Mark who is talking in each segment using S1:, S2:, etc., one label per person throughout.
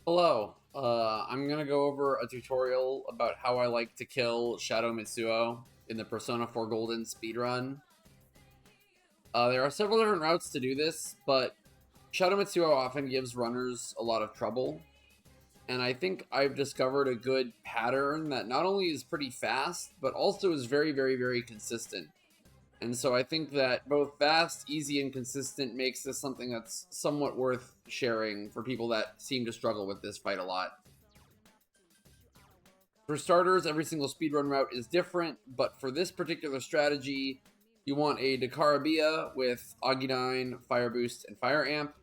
S1: Hello, I'm gonna go over a tutorial about how I like to kill Shadow Mitsuo in the Persona 4 Golden speedrun. There are several different routes to do this, but Shadow Mitsuo often gives runners a lot of trouble, and I think I've discovered a good pattern that not only is pretty fast, but also is very consistent. And so I think that both fast, easy, and consistent makes this something that's somewhat worth sharing for people that seem to struggle with this fight a lot. For starters, every single speedrun route is different, but for this particular strategy, you want a Dakarabiya with Agidine, Fire Boost, and Fire Amp.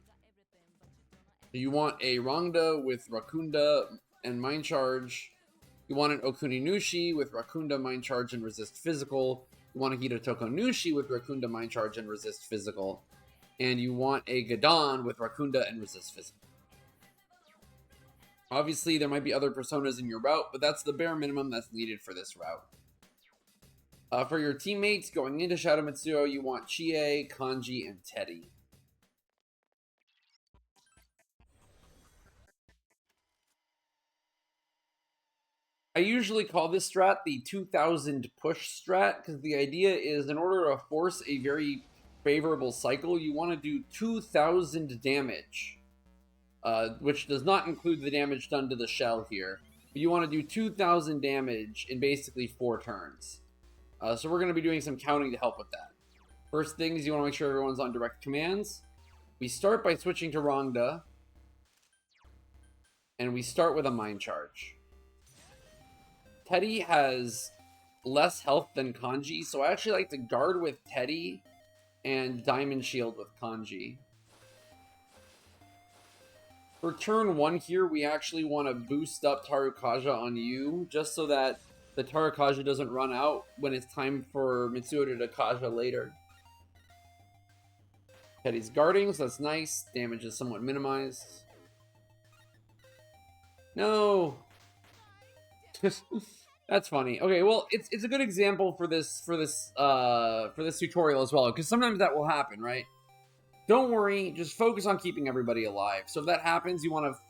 S1: You want a Rongda with Rakunda and Mind Charge. You want an Okuninushi with Rakunda, Mind Charge, and Resist Physical. You want a Hitotoko Nushi with Rakunda, Mind Charge, and Resist Physical. And you want a Gadon with Rakunda and Resist Physical. Obviously, there might be other personas in your route, but that's the bare minimum that's needed for this route. For your teammates going into Shadow Mitsuo, you want Chie, Kanji, and Teddy. I usually call this strat the 2000 push strat, because the idea is in order to force a very favorable cycle, you want to do 2000 damage. Which does not include the damage done to the shell here. But you want to do 2,000 damage in basically 4 turns. So we're going to be doing some counting to help with that. First things, you want to make sure everyone's on direct commands. We start by switching to Rongda. And we start with a Mind Charge. Teddy has less health than Kanji, so I actually like to guard with Teddy and Diamond Shield with Kanji. For turn 1 here, we actually want to boost up Tarukaja on you, just so that the Tarukaja doesn't run out when it's time for Mitsuo to Kaja later. Teddy's guarding, so that's nice. Damage is somewhat minimized. No! That's funny. Okay, well, it's a good example for this tutorial as well, because sometimes that will happen, right? Don't worry, just focus on keeping everybody alive. So if that happens, you want to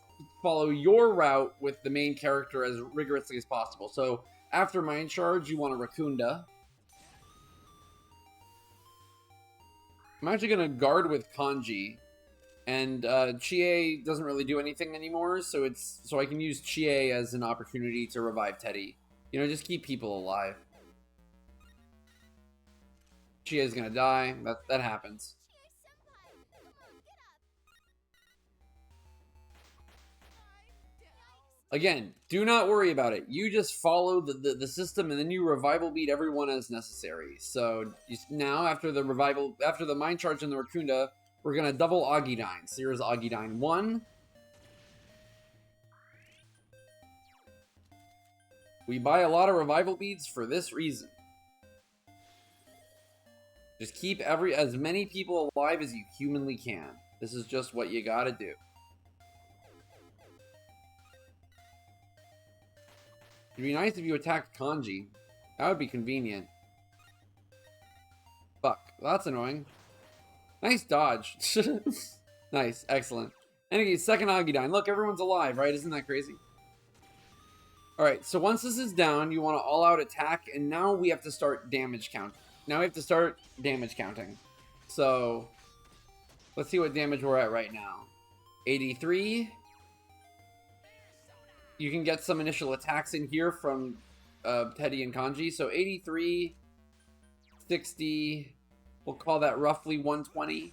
S1: follow your route with the main character as rigorously as possible. So after Mind Charge, you want a Rakunda. I'm actually going to guard with Kanji. And Chie doesn't really do anything anymore, so I can use Chie as an opportunity to revive Teddy. You know, just keep people alive. Chie is going to die. That happens. Again, do not worry about it. You just follow the system, and then you revival beat everyone as necessary. So now, after the Mind Charge and the Rakunda, we're going to double Agidine. So here's Agidine 1. We buy a lot of revival beads for this reason. Just keep as many people alive as you humanly can. This is just what you gotta do. It'd be nice if you attacked Kanji. That would be convenient. Fuck. Well, that's annoying. Nice dodge. Nice. Excellent. Anyway, second Agidine. Look, everyone's alive, right? Isn't that crazy? Alright, so once this is down, you want to all-out attack, and now we have to start damage count. Now we have to start damage counting. So, let's see what damage we're at right now. 83. You can get some initial attacks in here from Teddy and Kanji. So 83, 60, we'll call that roughly 120.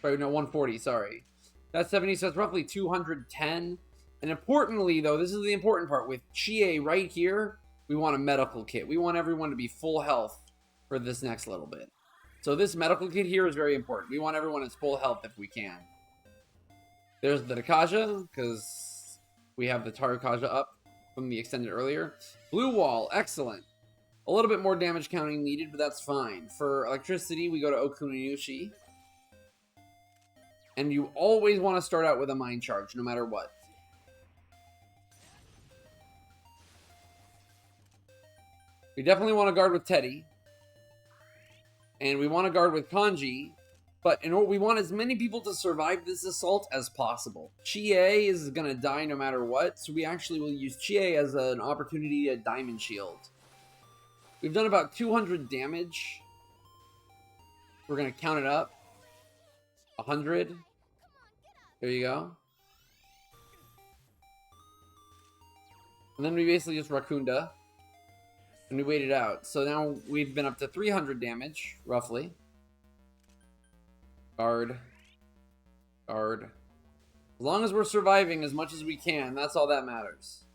S1: Sorry, no, 140, sorry. That's 70, so it's roughly 210. And importantly, though, this is the important part. With Chie right here, we want a medical kit. We want everyone to be full health for this next little bit. So this medical kit here is very important. We want everyone at full health if we can. There's the Dakaja, because we have the Tarukaja up from the extended earlier. Blue wall, excellent. A little bit more damage counting needed, but that's fine. For electricity, we go to Okuninushi. And you always want to start out with a Mind Charge, no matter what. We definitely want to guard with Teddy. And we want to guard with Kanji. But in order, we want as many people to survive this assault as possible. Chie is going to die no matter what, so we actually will use Chie as an opportunity to Diamond Shield. We've done about 200 damage. We're going to count it up. 100. There you go. And then we basically just Rakunda. And we wait it out. So now we've been up to 300 damage, roughly. Guard. Guard. As long as we're surviving as much as we can, that's all that matters.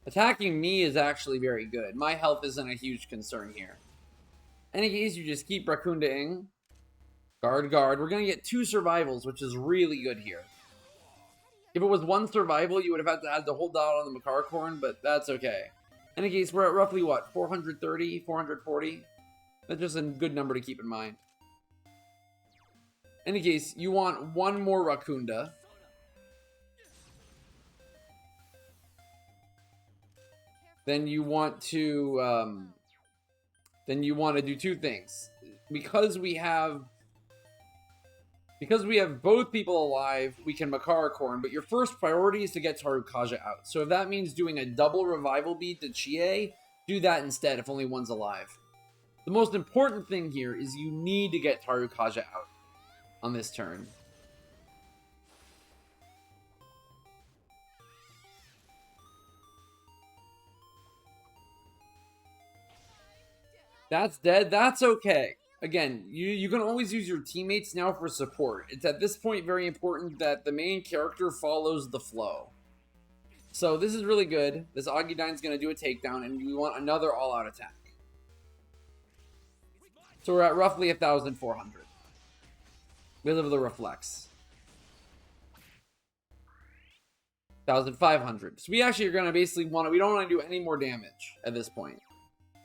S1: Attacking me is actually very good. My health isn't a huge concern here. In any case, you just keep Rakunda-ing. Guard, guard. We're going to get 2 survivals, which is really good here. If it was 1 survival, you would have had to hold out on the Makarakorn, but that's okay. In any case, we're at roughly, what, 430, 440? That's just a good number to keep in mind. In any case, you want 1 more Rakunda. Then you want to do 2 things. Because we have both people alive, we can Makarakorn, but your first priority is to get Tarukaja out. So if that means doing a double revival bead to Chie, do that instead if only one's alive. The most important thing here is you need to get Tarukaja out on this turn. That's dead. That's okay. Again, you can always use your teammates now for support. It's at this point very important that the main character follows the flow. So this is really good. This Agidyne's going to do a takedown, and we want another all-out attack. So we're at roughly 1,400. We live the reflex. 1,500. So we actually are going to basically we don't want to do any more damage at this point.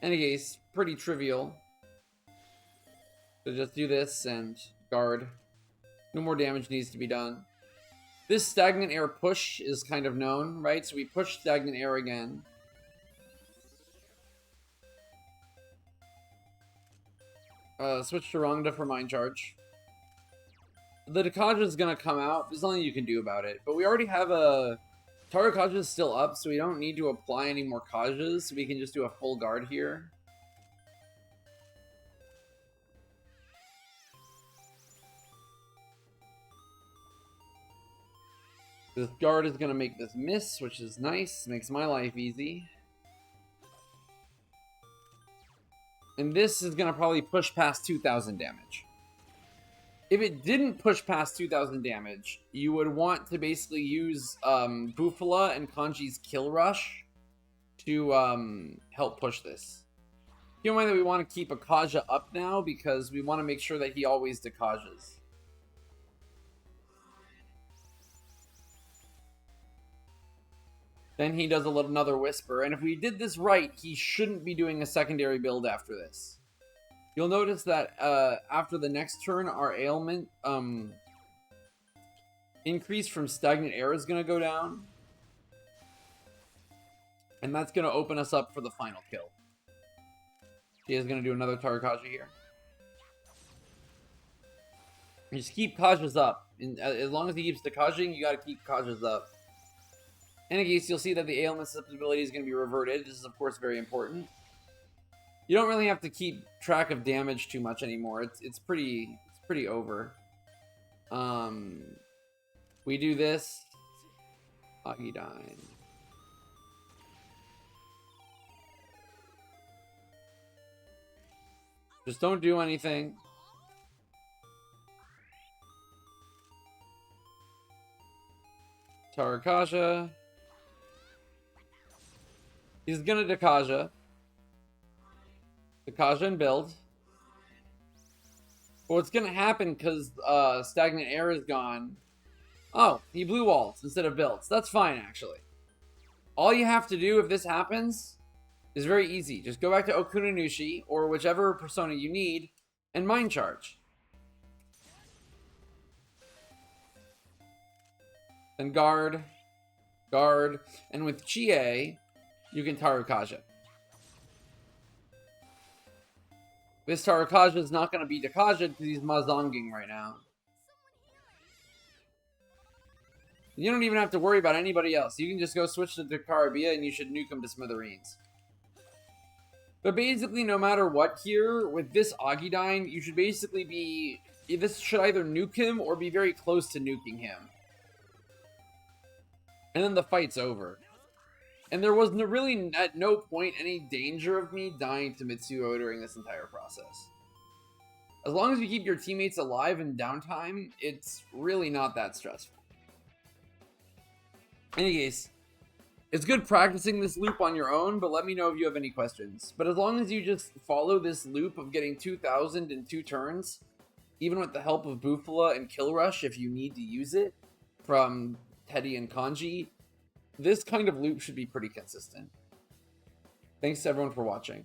S1: In any case, pretty trivial. So just do this and guard. No more damage needs to be done. This Stagnant Air push is kind of known, right? So we push Stagnant Air again. Switch to Rangda for Mind Charge. The Dakaja is going to come out. There's nothing you can do about it. But we already have a... Tarukaja is still up, so we don't need to apply any more Kajas. So we can just do a full guard here. This guard is going to make this miss, which is nice. Makes my life easy. And this is going to probably push past 2,000 damage. If it didn't push past 2,000 damage, you would want to basically use Bufala and Kanji's Kill Rush to help push this. Keep in mind that we want to keep Akaja up now because we want to make sure that he always Dakajas. Then he does another Whisper, and if we did this right, he shouldn't be doing a secondary build after this. You'll notice that after the next turn, our ailment increase from Stagnant Air is going to go down. And that's going to open us up for the final kill. She is going to do another Tarukaja here. You just keep Kajas up. And as long as he keeps Dakajing, you got to keep Kajas up. In any case, you'll see that the ailment susceptibility is going to be reverted. This is, of course, very important. You don't really have to keep track of damage too much anymore. It's pretty over. We do this. Agidyne. Just don't do anything. Tarukaja. He's gonna Dakaja. Dakaja and build. But what's gonna happen, because Stagnant Air is gone... Oh, he blue walls instead of builds. That's fine, actually. All you have to do if this happens is very easy. Just go back to Okunanushi, or whichever persona you need, and Mind Charge. Then guard, guard, and with Chie, you can Tarukaja. This Tarakaja is not going to beat Akaja because he's Mazonging right now. You don't even have to worry about anybody else. You can just go switch to Karabia and you should nuke him to smithereens. But basically, no matter what here, with this Agidine, you should basically be... This should either nuke him or be very close to nuking him. And then the fight's over. And there was really, at no point, any danger of me dying to Mitsuo during this entire process. As long as you keep your teammates alive in downtime, it's really not that stressful. In any case, it's good practicing this loop on your own, but let me know if you have any questions. But as long as you just follow this loop of getting 2,000 in 2 turns, even with the help of Bufala and Kill Rush if you need to use it from Teddy and Kanji, this kind of loop should be pretty consistent. Thanks to everyone for watching.